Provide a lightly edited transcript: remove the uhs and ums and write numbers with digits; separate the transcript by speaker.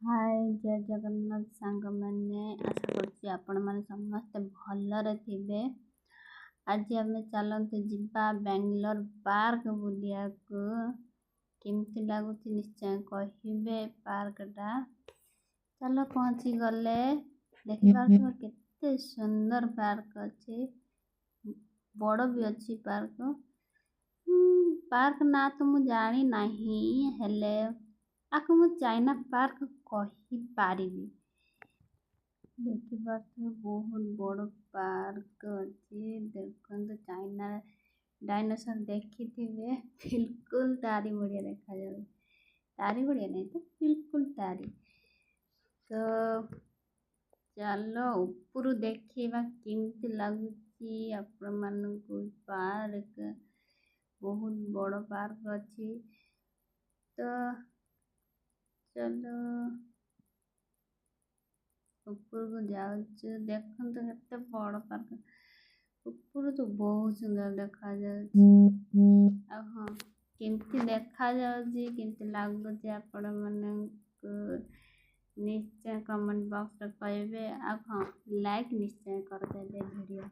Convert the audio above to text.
Speaker 1: हाय जय जगन्नाथ सांग मैंने आशा करছি ଆପଣମାନେ ସମସ୍ତେ ଭଲରେ ଥିବେ। ଆଜି ଆମେ ଚାଲନ୍ତୁ ଯିବା ବାଙ୍ଗାଲୋର ପାର୍କ ବୁଲିବାକୁ। କେମିତି ଲାଗୁଛି ନିଶ୍ଚୟ କହିବେ ପାର୍କଟା। ଚାଲ ପହଞ୍ଚି ଗଲେ ଦେଖିପାରୁଥିବ କେତେ ସୁନ୍ଦର ପାର୍କ ଅଛି। ବଡ଼ ବି ଅଛି ପାର୍କ। ପାର୍କ ନା ତ ମୁଁ ଜାଣି ନାହିଁ ହେଲେ ଆକୁ ମୁଁ ଚାଇନା ପାର୍କ କହିପାରିବି। ଦେଖିପାରୁଥିବେ ବହୁତ ବଡ଼ ପାର୍କ ଅଛି। ଦେଖନ୍ତୁ ଚାଇନା ଡାଇନୋସର ଦେଖିଥିବେ ବିଲକୁଲ ତାରି ଭଳିଆ ଦେଖାଯାଉଛି। ତାରି ଭଳିଆ ନାହିଁ ତ ବିଲକୁଲ ତାରି। ତ ଚାଲ ଉପରୁ ଦେଖିବା କେମିତି ଲାଗୁଛି ଆପଣମାନଙ୍କୁ ପାର୍କ। ବହୁତ ବଡ଼ ପାର୍କ ଅଛି। ତ ଚलो ଉପରକୁ ଯାଉଛୁ। ଦେଖନ୍ତୁ କେତେ ବଡ଼ ପାର୍କ। ଉପରୁ ତ ବହୁତ ସୁନ୍ଦର ଦେଖାଯାଉଛି। ଆଉ ହଁ କେମିତି ଦେଖାଯାଉଛି କେମିତି ଲାଗୁଛି ଆପଣମାନଙ୍କୁ ନିଶ୍ଚୟ କମେଣ୍ଟ ବକ୍ସରେ କହିବେ। ଆଉ ହଁ ଲାଇକ୍ ନିଶ୍ଚୟ କରିଦେବେ ଭିଡ଼ିଓ।